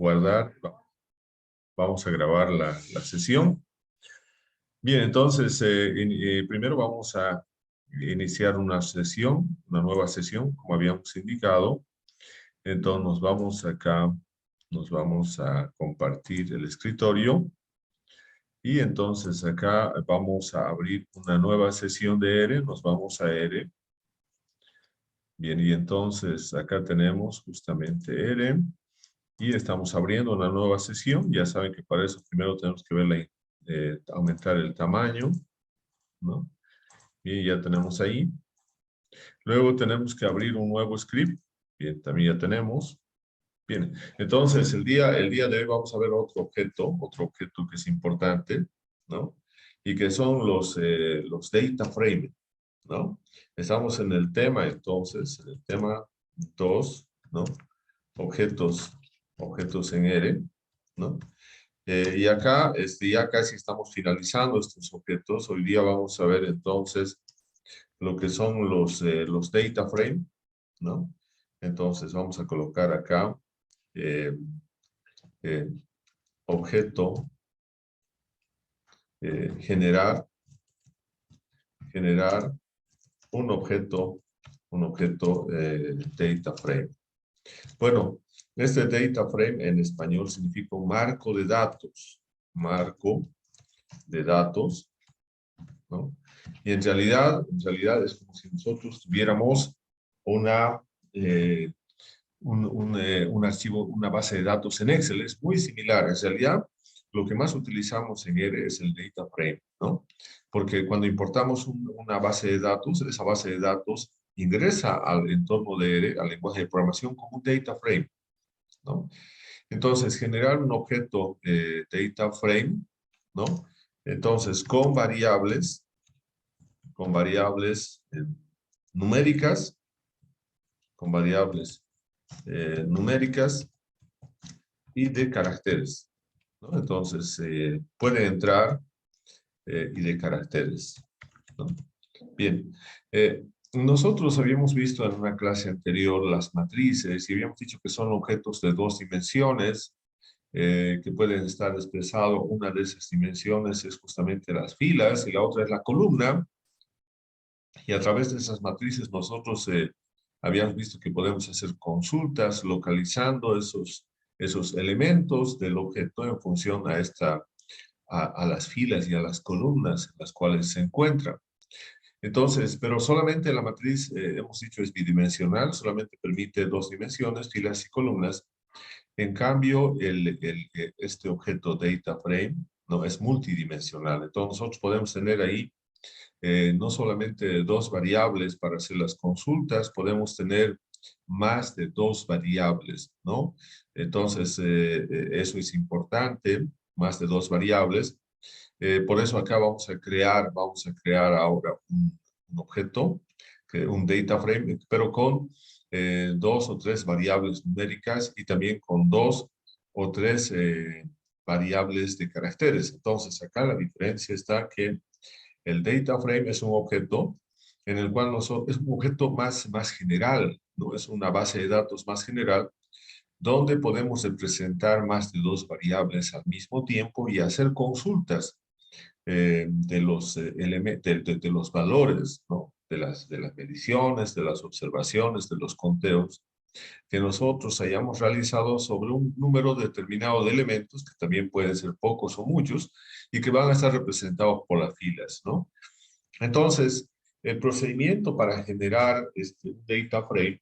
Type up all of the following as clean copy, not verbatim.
guardar. Vamos a grabar la sesión. Bien, entonces, primero vamos a iniciar una sesión, una nueva sesión, como habíamos indicado. Entonces, nos vamos a compartir el escritorio. Y entonces acá vamos a abrir una nueva sesión de R. Nos vamos a R. Bien, y entonces acá tenemos justamente R. Y estamos abriendo una nueva sesión. Ya saben que para eso primero tenemos que verla, aumentar el tamaño, ¿no? Y ya tenemos ahí. Luego tenemos que abrir un nuevo script. Bien, también ya tenemos. Bien, entonces el día de hoy vamos a ver otro objeto que es importante, ¿no? Y que son los data frame, ¿no? Estamos en el tema, entonces, en el tema 2, ¿no? Objetos en R, ¿no? Y acá, ya casi estamos finalizando estos objetos. Hoy día vamos a ver entonces lo que son los data frame, ¿no? Entonces vamos a colocar acá objeto, generar un objeto data frame. Bueno, este data frame en español significa un marco de datos, ¿no? Y en realidad es como si nosotros tuviéramos un archivo, una base de datos en Excel. Es muy similar. En realidad, lo que más utilizamos en R es el data frame, ¿no? Porque cuando importamos una base de datos, esa base de datos ingresa al entorno de R, al lenguaje de programación, como un data frame, ¿no? Entonces, generar un objeto data frame, ¿no? Entonces, con variables numéricas, y de caracteres, ¿no? Entonces, puede entrar y de caracteres, ¿no? Bien, nosotros habíamos visto en una clase anterior las matrices y habíamos dicho que son objetos de 2 dimensiones que pueden estar expresados. Una de esas dimensiones es justamente las filas y la otra es la columna. Y a través de esas matrices nosotros habíamos visto que podemos hacer consultas localizando esos elementos del objeto en función a las filas y a las columnas en las cuales se encuentran. Entonces, pero solamente la matriz, hemos dicho, es bidimensional, solamente permite 2 dimensiones, filas y columnas. En cambio, este objeto data frame no es multidimensional. Entonces, nosotros podemos tener ahí no solamente 2 variables para hacer las consultas, podemos tener más de 2 variables, ¿no? Entonces, eso es importante, más de 2 variables. Por eso acá vamos a crear ahora un objeto, un data frame, pero con 2 o 3 variables numéricas y también con 2 o 3 variables de caracteres. Entonces, acá la diferencia está que el data frame es un objeto en el cual es un objeto más general, ¿no? Es una base de datos más general, donde podemos representar más de 2 variables al mismo tiempo y hacer consultas de los valores, ¿no? De las mediciones, de las observaciones, de los conteos que nosotros hayamos realizado sobre un número determinado de elementos, que también pueden ser pocos o muchos, y que van a estar representados por las filas, ¿no? Entonces, el procedimiento para generar este data frame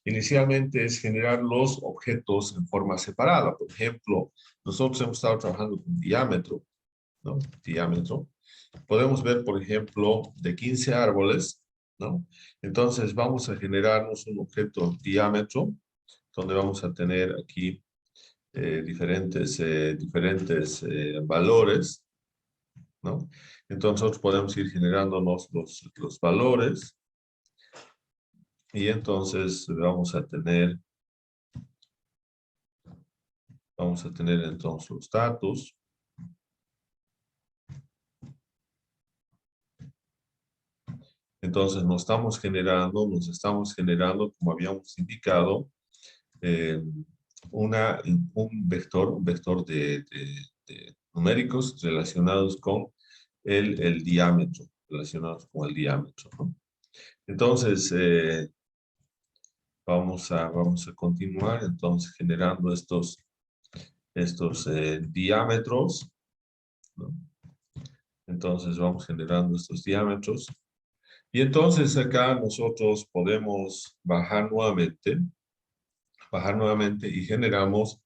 inicialmente es generar los objetos en forma separada. Por ejemplo, nosotros hemos estado trabajando con diámetro, ¿no? Diámetro. Podemos ver, por ejemplo, de 15 árboles, ¿no? Entonces, vamos a generarnos un objeto diámetro, donde vamos a tener aquí diferentes valores, ¿no? Entonces, nosotros podemos ir generándonos los valores y entonces vamos a tener entonces los datos. Entonces nos estamos generando, como habíamos indicado, un vector de numéricos relacionados con el diámetro, ¿no? Entonces, vamos a continuar entonces generando estos diámetros, ¿no? Entonces vamos generando estos diámetros. Y entonces acá nosotros podemos bajar nuevamente y generamos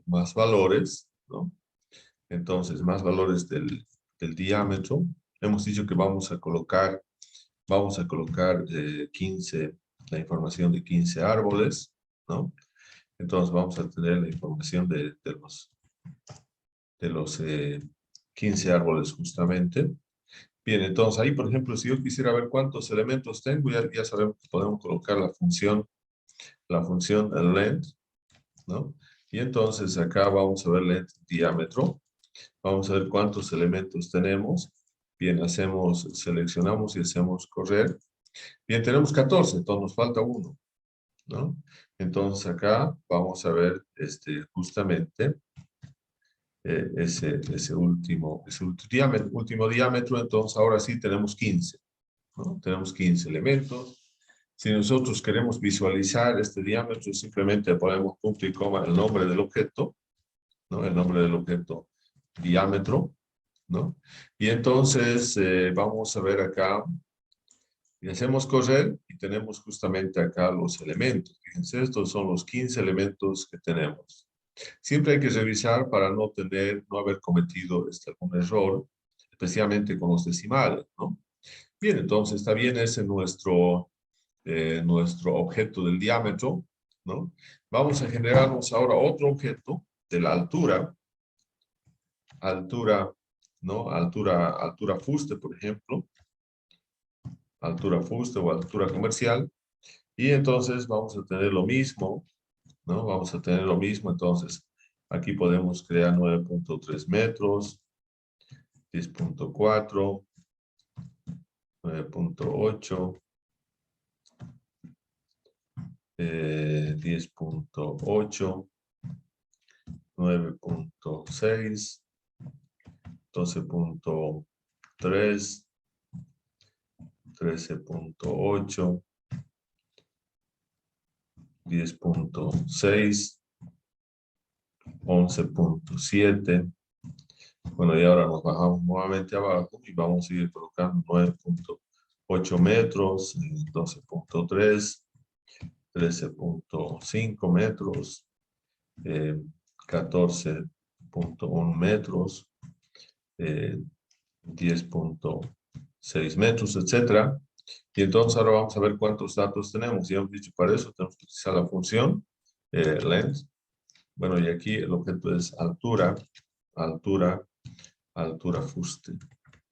más valores, ¿no? Entonces, más valores del diámetro. Hemos dicho que vamos a colocar 15, la información de 15 árboles, ¿no? Entonces vamos a tener la información de los 15 árboles justamente. Bien, entonces ahí, por ejemplo, si yo quisiera ver cuántos elementos tengo, ya sabemos que podemos colocar la función length, ¿no? Y entonces acá vamos a ver length, diámetro. Vamos a ver cuántos elementos tenemos. Bien, seleccionamos y hacemos correr. Bien, tenemos 14, entonces nos falta uno, ¿no? Entonces acá vamos a ver justamente ese último diámetro. Entonces ahora sí tenemos 15, ¿no? Tenemos 15 elementos. Si nosotros queremos visualizar este diámetro, simplemente ponemos punto y coma el nombre del objeto, ¿no? El nombre del objeto diámetro, ¿no? Y entonces vamos a ver acá, y hacemos correr, y tenemos justamente acá los elementos. Fíjense, estos son los 15 elementos que tenemos. Siempre hay que revisar para no haber cometido algún error, especialmente con los decimales, ¿no? Bien, entonces está bien ese nuestro objeto del diámetro, ¿no? Vamos a generarnos ahora otro objeto de la altura, ¿no? Altura fuste, por ejemplo, altura fuste o altura comercial, y entonces vamos a tener lo mismo, ¿no? Vamos a tener lo mismo, entonces aquí podemos crear 9.3 metros, 10.4, 9.8, 10.8, 9.6, 12.3, 13.8, 10.6, 11.7. Bueno, y ahora nos bajamos nuevamente abajo y vamos a ir colocando 9.8 metros, 12.3, 13.5 metros, 14.1 metros, 10.6 metros, etcétera. Y entonces ahora vamos a ver cuántos datos tenemos. Ya hemos dicho, para eso tenemos que utilizar la función length. Bueno, y aquí el objeto es altura fuste.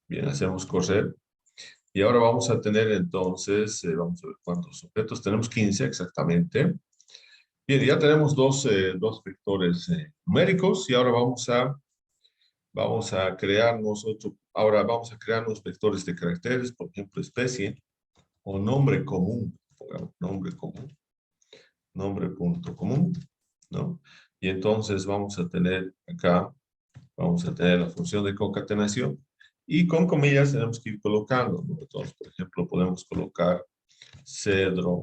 Bien, hacemos correr. Y ahora vamos a tener entonces, vamos a ver cuántos objetos. Tenemos 15 exactamente. Bien, ya tenemos dos vectores numéricos y ahora vamos a crearnos ahora vamos a crearnos vectores de caracteres, por ejemplo, especie o nombre común. Pongamos nombre punto común, ¿no? Y entonces vamos a tener acá, la función de concatenación y con comillas tenemos que ir colocando, ¿no? Entonces, por ejemplo, podemos colocar cedro,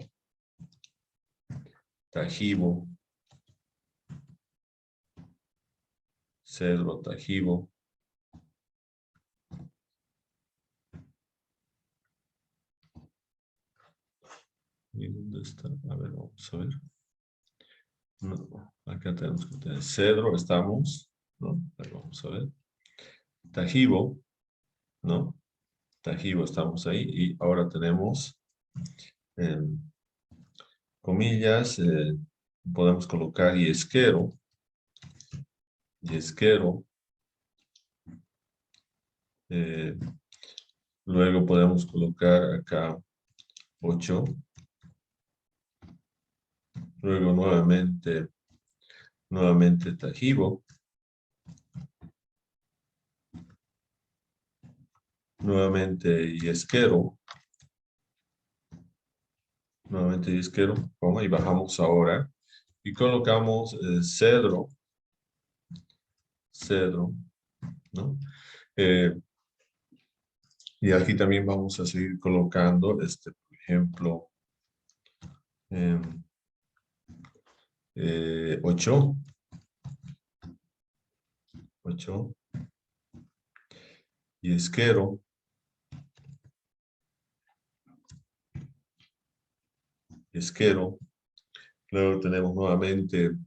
tajibo, cedro, tajibo. ¿Y dónde está? A ver, vamos a ver. No, acá tenemos que tener cedro, estamos, ¿no? A ver, vamos a ver. Tajibo, ¿no? Tajibo, estamos ahí. Y ahora tenemos comillas, podemos colocar yesquero, luego podemos colocar acá 8, luego nuevamente tajibo, nuevamente yesquero, y bajamos ahora y colocamos cedro, ¿no? Y aquí también vamos a seguir colocando, por ejemplo, 8, y esquero, luego tenemos nuevamente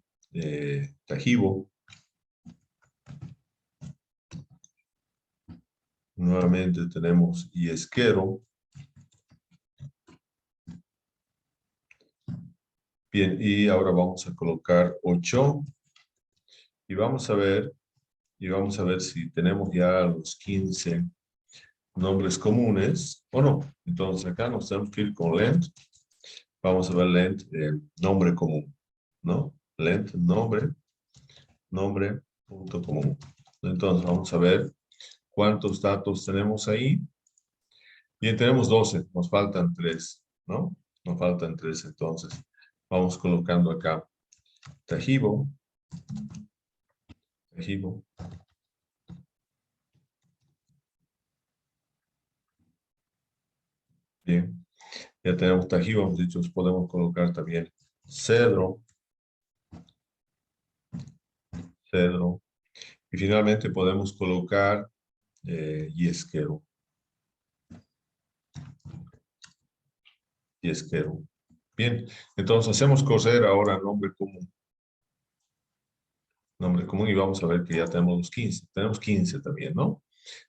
tajibo, nuevamente tenemos yesquero. Bien, y ahora vamos a colocar 8 y vamos a ver si tenemos ya los 15 nombres comunes o no. Entonces acá nos tenemos que ir con length. Vamos a ver length, nombre común, ¿no? Length, nombre, punto común. Entonces vamos a ver cuántos datos tenemos ahí. Bien, tenemos 12, nos faltan 3, ¿no? Nos faltan 3, entonces vamos colocando acá tajibo. Bien, ya tenemos tajibo, hemos dicho, podemos colocar también cedro, y finalmente podemos colocar yesquero. Bien, entonces hacemos correr ahora nombre común. Y vamos a ver que ya tenemos los 15. Tenemos 15 también, ¿no?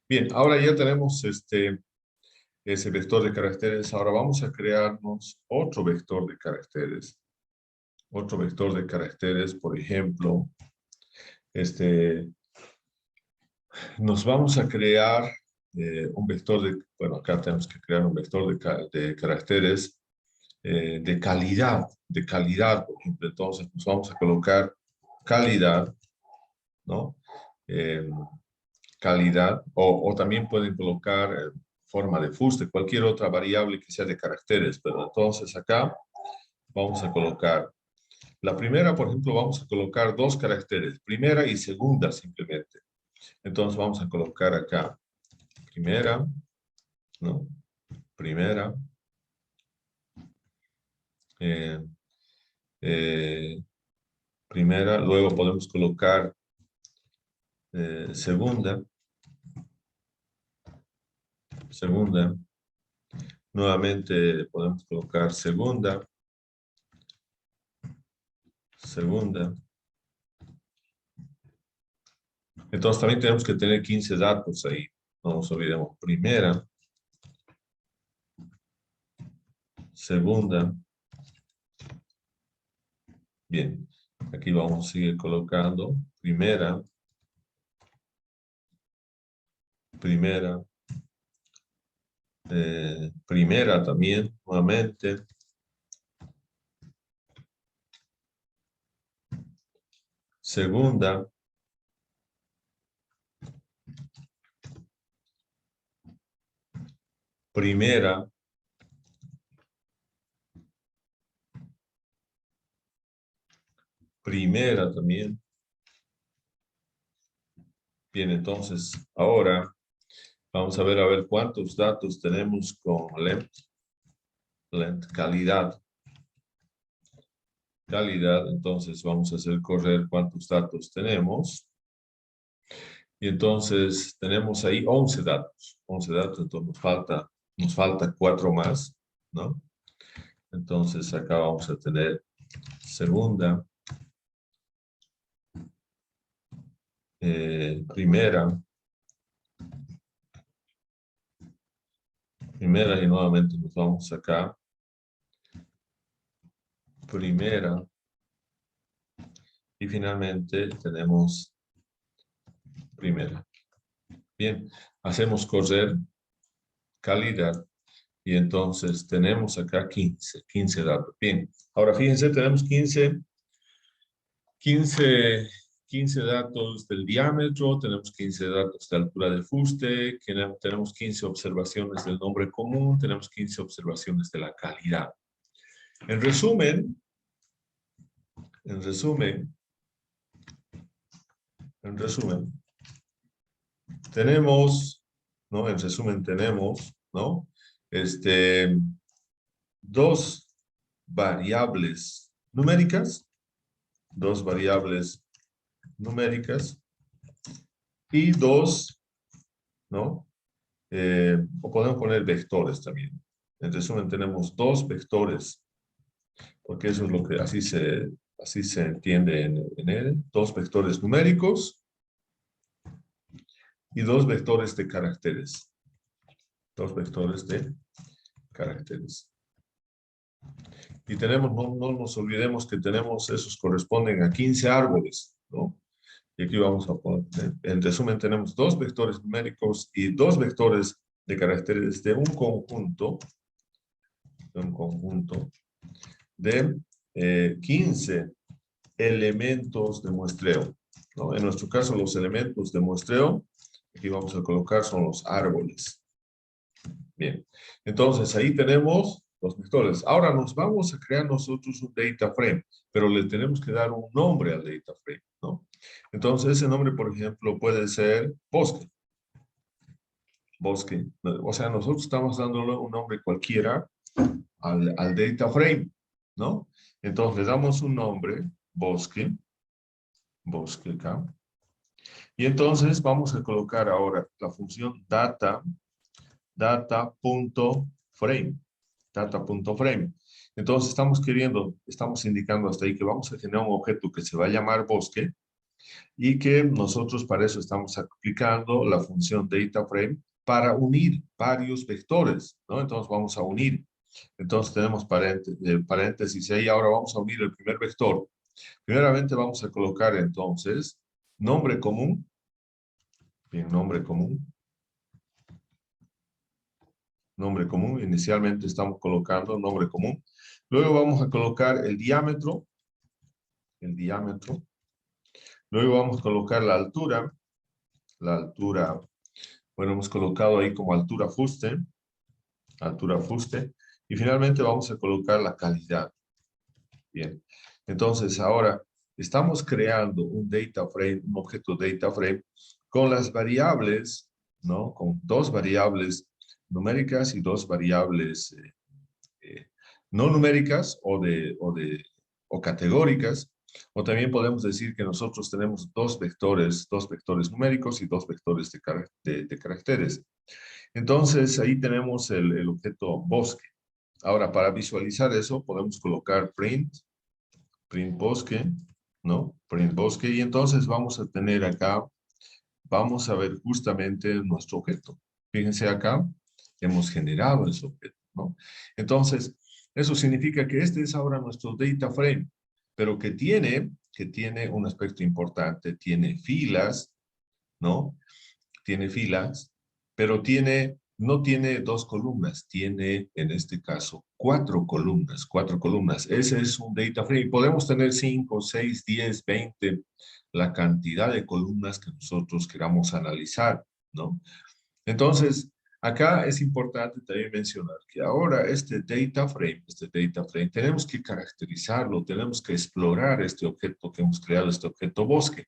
Bien, ahora ya tenemos ese vector de caracteres. Ahora vamos a crearnos otro vector de caracteres. Otro vector de caracteres, por ejemplo, nos vamos a crear un vector bueno, acá tenemos que crear un vector de caracteres de calidad, por ejemplo. Entonces, nos vamos a colocar calidad, ¿no? Calidad, o también pueden colocar forma de fuste, cualquier otra variable que sea de caracteres, pero entonces acá vamos a colocar la primera, por ejemplo, vamos a colocar 2 caracteres, primera y segunda simplemente. Entonces vamos a colocar acá primera, ¿no? Primera, primera, luego podemos colocar segunda, nuevamente podemos colocar segunda, entonces también tenemos que tener 15 datos ahí, no nos olvidemos, primera, segunda, bien, aquí vamos a seguir colocando primera, primera también, nuevamente, segunda, primera, también. Bien, entonces ahora vamos a ver cuántos datos tenemos con length, calidad. Entonces vamos a hacer correr cuántos datos tenemos. Y entonces tenemos ahí 11 datos. 11 datos, entonces nos falta 4 más, ¿no? Entonces acá vamos a tener segunda, primera, y nuevamente nos vamos acá. Primera. Y finalmente tenemos primera. Bien, hacemos correr calidad. Y entonces tenemos acá 15 datos. Bien, ahora fíjense, tenemos 15 datos del diámetro, tenemos 15 datos de altura de fuste, tenemos 15 observaciones del nombre común, tenemos 15 observaciones de la calidad. En resumen, En resumen, tenemos, ¿no? En resumen tenemos, ¿no? Dos variables numéricas, y dos, ¿no? O podemos poner vectores también. En resumen, tenemos dos vectores, porque eso es lo que así se entiende en él. Dos vectores numéricos y dos vectores de caracteres. Dos vectores de caracteres. Y tenemos, no nos olvidemos que tenemos, esos corresponden a 15 árboles, ¿no? Y aquí vamos a poner, en resumen, tenemos dos vectores numéricos y dos vectores de caracteres de un conjunto de 15 elementos de muestreo, ¿no? En nuestro caso, los elementos de muestreo, aquí vamos a colocar, son los árboles. Bien, entonces ahí tenemos los vectores. Ahora nos vamos a crear nosotros un data frame, pero le tenemos que dar un nombre al data frame, ¿no? Entonces ese nombre, por ejemplo, puede ser bosque. Bosque. O sea, nosotros estamos dándole un nombre cualquiera al data frame, ¿no? Entonces le damos un nombre, bosque acá. Y entonces vamos a colocar ahora la función data.frame. Entonces estamos indicando hasta ahí que vamos a generar un objeto que se va a llamar bosque y que nosotros para eso estamos aplicando la función dataFrame para unir varios vectores, ¿no? Entonces vamos a unir. Entonces tenemos paréntesis ahí. Ahora vamos a unir el primer vector. Primeramente vamos a colocar entonces nombre común. Bien, nombre común. Nombre común. Inicialmente estamos colocando nombre común. Luego vamos a colocar el diámetro. El diámetro. Luego vamos a colocar la altura. La altura. Bueno, hemos colocado ahí como altura fuste. Altura fuste. Y finalmente vamos a colocar la calidad. Bien. Entonces ahora estamos creando un data frame, un objeto data frame con las variables, ¿no? Con dos variables numéricas y dos variables no numéricas o categóricas. O también podemos decir que nosotros tenemos dos vectores numéricos y dos vectores de caracteres. Entonces ahí tenemos el objeto bosque. Ahora para visualizar eso podemos colocar print bosque, ¿no? Print bosque, y entonces vamos a tener acá, vamos a ver justamente nuestro objeto. Fíjense acá, hemos generado ese objeto, ¿no? Entonces, eso significa que este es ahora nuestro data frame, pero que tiene un aspecto importante, tiene filas, ¿no? Tiene filas, pero no tiene dos columnas, tiene en este caso cuatro columnas. Ese es un data frame. Podemos tener 5, 6, 10, 20, la cantidad de columnas que nosotros queramos analizar, ¿no? Entonces, acá es importante también mencionar que ahora este data frame, tenemos que caracterizarlo, tenemos que explorar este objeto que hemos creado, este objeto bosque.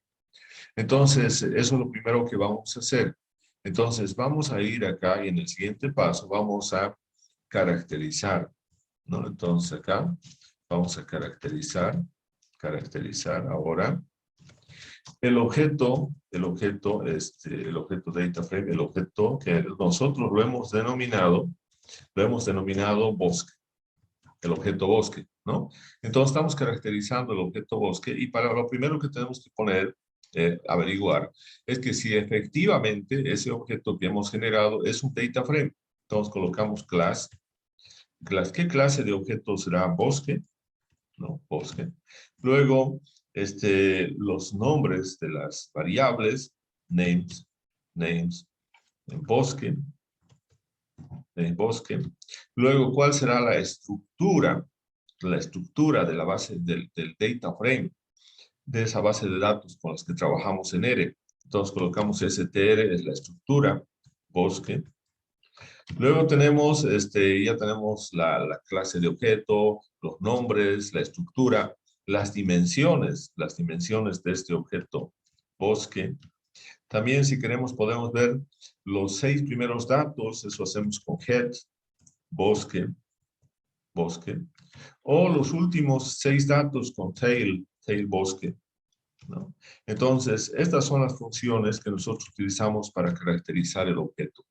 Entonces, eso es lo primero que vamos a hacer. Entonces, vamos a ir acá y en el siguiente paso vamos a caracterizar, ¿no? Entonces, acá vamos a caracterizar ahora el objeto data frame, el objeto que nosotros lo hemos denominado bosque, el objeto bosque, ¿no? Entonces estamos caracterizando el objeto bosque y para lo primero que tenemos que poner, averiguar, es que si efectivamente ese objeto que hemos generado es un data frame. Entonces colocamos class. ¿Qué clase de objeto será bosque? ¿No? Bosque. Luego, los nombres de las variables, names, en bosque. Luego, ¿cuál será la estructura de la base del data frame, de esa base de datos con las que trabajamos en R? Entonces colocamos str, es la estructura, bosque. Luego tenemos, ya tenemos la clase de objeto, los nombres, la estructura. las dimensiones de este objeto bosque. También si queremos podemos ver los 6 primeros datos, eso hacemos con head, bosque, o los últimos 6 datos con tail bosque, ¿no? Entonces, estas son las funciones que nosotros utilizamos para caracterizar el objeto.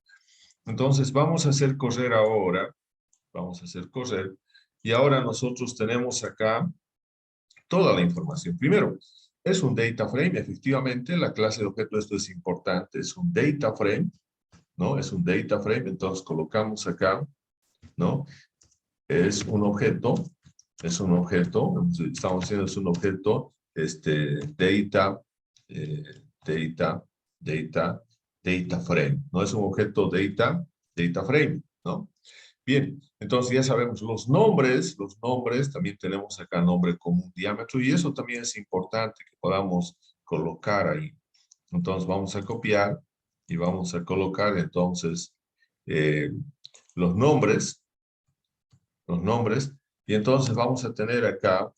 Entonces, vamos a hacer correr ahora, y ahora nosotros tenemos acá toda la información. Primero, es un data frame, efectivamente, la clase de objeto, esto es importante, es un data frame, ¿no? Es un data frame, entonces colocamos acá, ¿no? Es un objeto, estamos diciendo es un objeto, data frame, ¿no? Es un objeto data frame, ¿no? Bien, entonces ya sabemos los nombres también tenemos acá nombre común, diámetro, y eso también es importante que podamos colocar ahí. Entonces vamos a copiar y vamos a colocar entonces los nombres, y entonces vamos a tener acá,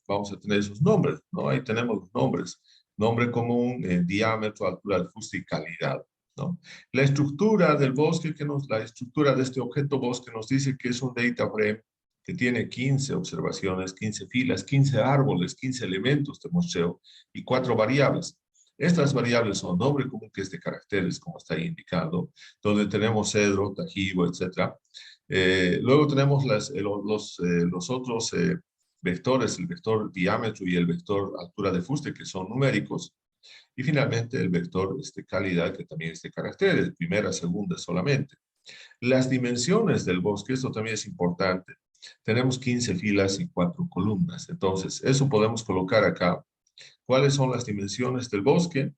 esos nombres, ¿no? Ahí tenemos los nombres. Nombre común, diámetro, altura de fuste y calidad, ¿no? La estructura del bosque, la estructura de este objeto bosque nos dice que es un data frame que tiene 15 observaciones, 15 filas, 15 árboles, 15 elementos de muestreo y 4 variables. Estas variables son nombre común, que es de caracteres, como está ahí indicado, donde tenemos cedro, tajibo, etc. Luego tenemos los otros vectores, el vector diámetro y el vector altura de fuste, que son numéricos. Y finalmente el vector calidad, que también es de caracteres, primera, segunda solamente. Las dimensiones del bosque, esto también es importante. Tenemos 15 filas y 4 columnas. Entonces, eso podemos colocar acá. ¿Cuáles son las dimensiones del bosque?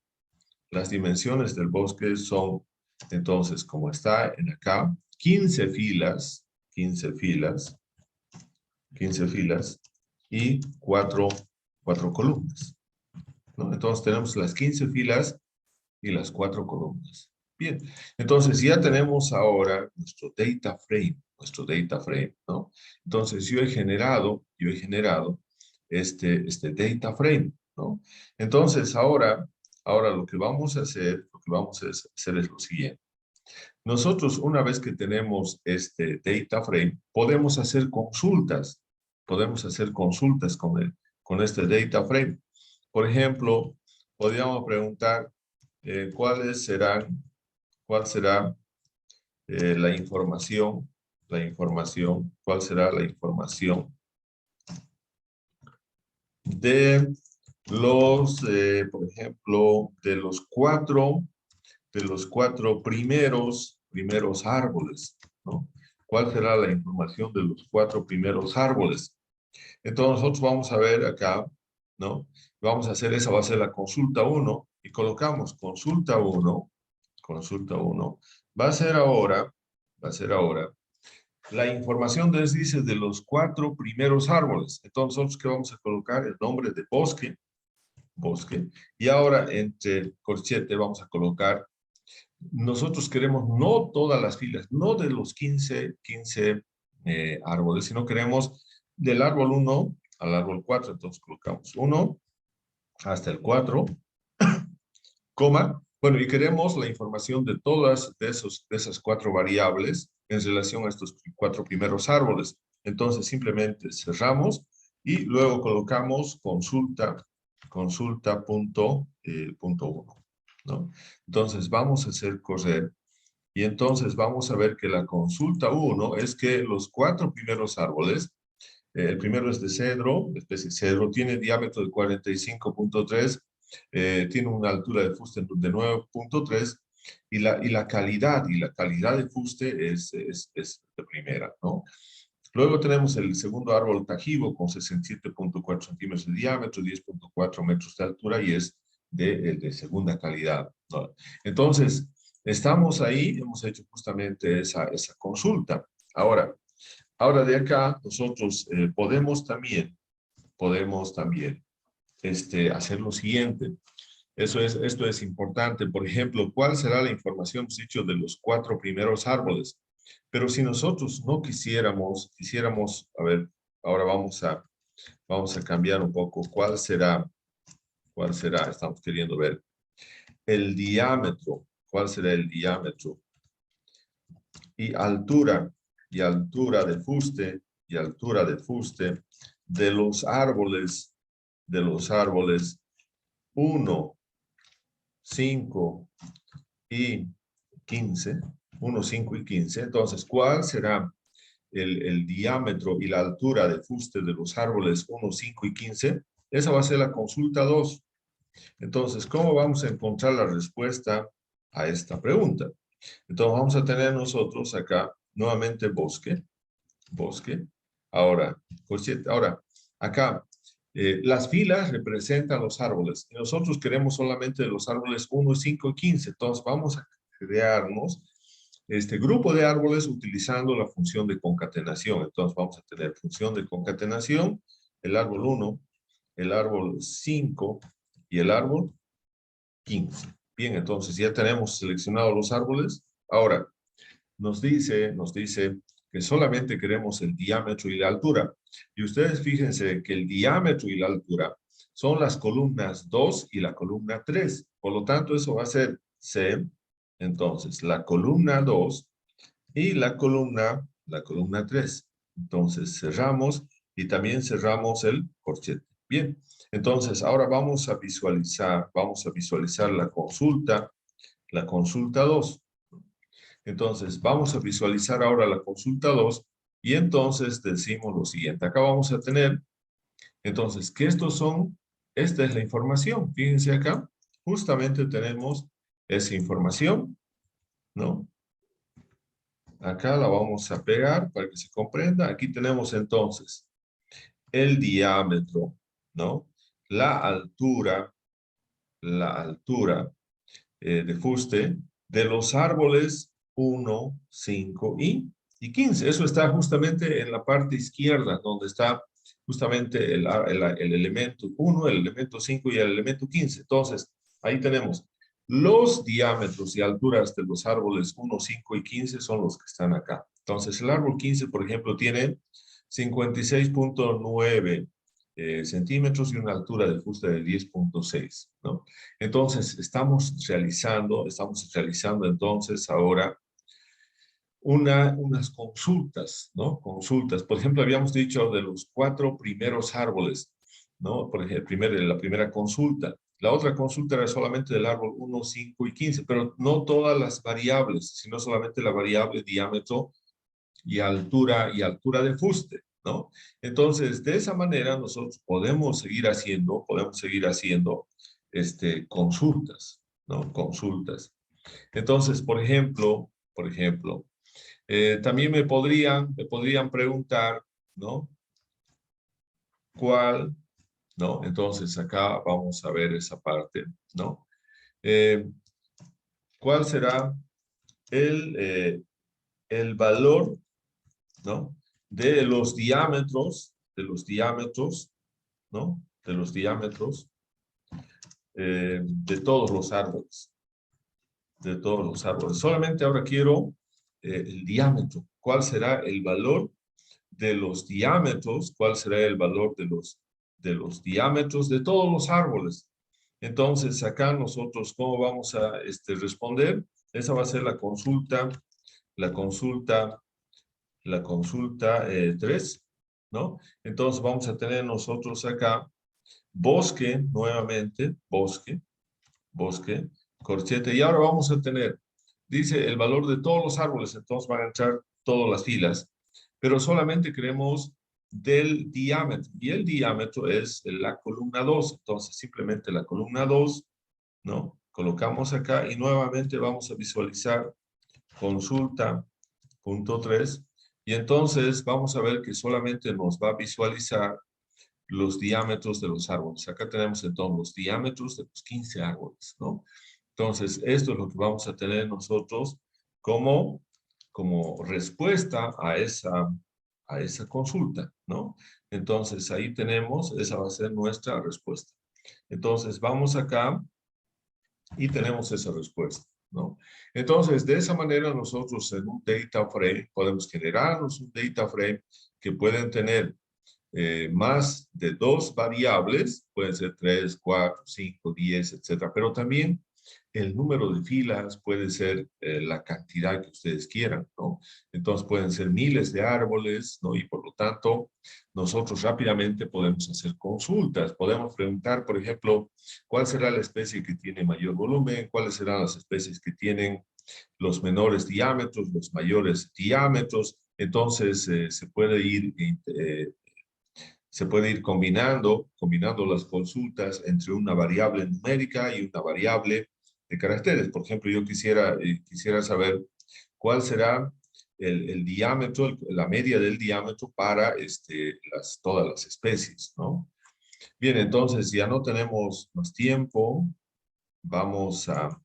Las dimensiones del bosque son, entonces, como está en acá, 15 filas y 4 columnas, ¿no? Entonces tenemos las 15 filas y las 4 columnas. Bien, entonces ya tenemos ahora nuestro data frame, ¿no? Entonces yo he generado este data frame, ¿no? Entonces ahora lo que vamos a hacer, es lo siguiente. Nosotros, una vez que tenemos este data frame, podemos hacer consultas con este data frame. Por ejemplo, podríamos preguntar cuál será la información, cuál será la información de los, por ejemplo, de los cuatro primeros árboles, ¿no? ¿Cuál será la información de los 4 primeros árboles? Entonces nosotros vamos a ver acá, ¿no? Esa va a ser la consulta 1, y colocamos consulta 1, va a ser ahora, la información dice de los 4 primeros árboles. Entonces nosotros que vamos a colocar el nombre de bosque, y ahora entre corchete vamos a colocar, nosotros queremos no todas las filas, no de los 15 árboles, sino queremos del árbol 1 al árbol 4. Entonces colocamos 1 hasta el 4, coma. Bueno, y queremos la información de todas de esas 4 variables en relación a estos 4 primeros árboles. Entonces simplemente cerramos y luego colocamos consulta punto 1, ¿no? Entonces vamos a hacer correr, y entonces vamos a ver que la consulta 1 es que los 4 primeros árboles, el primero es de cedro, especie cedro, tiene diámetro de 45.3, tiene una altura de fuste de 9.3, y la calidad de fuste es de primera, ¿no? Luego tenemos el segundo árbol tajibo con 67.4 centímetros de diámetro, 10.4 metros de altura, y es de segunda calidad, ¿no? Entonces, estamos ahí, hemos hecho justamente esa consulta. Ahora de acá, nosotros podemos también hacer lo siguiente. Esto es importante. Por ejemplo, ¿cuál será la información, dicho, de los 4 primeros árboles? Pero si nosotros no quisiéramos, a ver, ahora vamos a vamos a cambiar un poco. ¿Cuál será? ¿Cuál será? Estamos queriendo ver. El diámetro. ¿Cuál será el diámetro? Y altura y altura de fuste de los árboles 1, 5 y 15. 1, 5 y 15. Entonces, ¿cuál será el diámetro y la altura de fuste de los árboles 1, 5 y 15? Esa va a ser la consulta 2. Entonces, ¿cómo vamos a encontrar la respuesta a esta pregunta? Entonces, vamos a tener nosotros acá nuevamente bosque. Ahora, acá, las filas representan los árboles. Y nosotros queremos solamente los árboles 1, 5 y 15. Entonces, vamos a crearnos este grupo de árboles utilizando la función de concatenación. Entonces, vamos a tener función de concatenación, el árbol 1, el árbol 5 y el árbol 15. Bien, entonces ya tenemos seleccionados los árboles. Ahora, nos dice que solamente queremos el diámetro y la altura. Y ustedes fíjense que el diámetro y la altura son las columnas 2 y la columna 3. Por lo tanto, eso va a ser C. Entonces, la columna 2 y la columna 3. Entonces, cerramos y también cerramos el corchete. Bien, entonces ahora vamos a visualizar la consulta 2. Entonces, vamos a visualizar ahora la consulta 2 y entonces decimos lo siguiente. Acá vamos a tener, entonces, que esta es la información. Fíjense acá, justamente tenemos esa información, ¿no? Acá la vamos a pegar para que se comprenda. Aquí tenemos entonces el diámetro, ¿no? La altura de fuste de los árboles 1, 5 y 15. Eso está justamente en la parte izquierda, donde está justamente el elemento 1, el elemento 5 y el elemento 15. Entonces, ahí tenemos los diámetros y alturas de los árboles 1, 5 y 15 son los que están acá. Entonces, el árbol 15, por ejemplo, tiene 56.9 centímetros y una altura de fuste de 10.6, ¿no? Entonces, estamos realizando entonces ahora unas consultas, ¿no? Consultas. Por ejemplo, habíamos dicho de los 4 primeros árboles, ¿no? Por ejemplo, la primera consulta. La otra consulta era solamente del árbol 1, 5 y 15, pero no todas las variables, sino solamente la variable diámetro y altura de fuste, ¿no? Entonces, de esa manera nosotros podemos seguir haciendo consultas, ¿no? Consultas. Entonces, por ejemplo, también me podrían preguntar, ¿no? ¿Cuál? ¿No? Entonces, acá vamos a ver esa parte, ¿no? ¿Cuál será el valor, ¿no? De los diámetros, ¿no? De los diámetros de todos los árboles. De todos los árboles. Solamente ahora quiero el diámetro. ¿Cuál será el valor de los diámetros? ¿Cuál será el valor de los diámetros de todos los árboles? Entonces, acá nosotros, ¿cómo vamos a responder? Esa va a ser la consulta 3, ¿no? Entonces vamos a tener nosotros acá bosque, nuevamente, bosque, corchete, y ahora vamos a tener, dice el valor de todos los árboles, entonces van a entrar todas las filas, pero solamente queremos del diámetro, y el diámetro es la columna 2, entonces simplemente la columna 2, ¿no? Colocamos acá y nuevamente vamos a visualizar consulta punto 3, y entonces vamos a ver que solamente nos va a visualizar los diámetros de los árboles. Acá tenemos entonces los diámetros de los 15 árboles, ¿no? Entonces, esto es lo que vamos a tener nosotros como respuesta a esa consulta, ¿no? Entonces, ahí tenemos, esa va a ser nuestra respuesta. Entonces, vamos acá y tenemos esa respuesta, ¿no? Entonces, de esa manera nosotros en un data frame podemos generarnos un data frame que pueden tener más de 2 variables, pueden ser 3, 4, 5, 10, etcétera, pero también el número de filas puede ser la cantidad que ustedes quieran, ¿no? Entonces pueden ser miles de árboles, ¿no? Y por lo tanto, nosotros rápidamente podemos hacer consultas. Podemos preguntar, por ejemplo, ¿cuál será la especie que tiene mayor volumen? ¿Cuáles serán las especies que tienen los menores diámetros, los mayores diámetros? Entonces, se puede ir combinando las consultas entre una variable numérica y una variable de caracteres. Por ejemplo, yo quisiera saber cuál será el diámetro, la media del diámetro para todas las especies, ¿no? Bien, entonces ya no tenemos más tiempo. Vamos a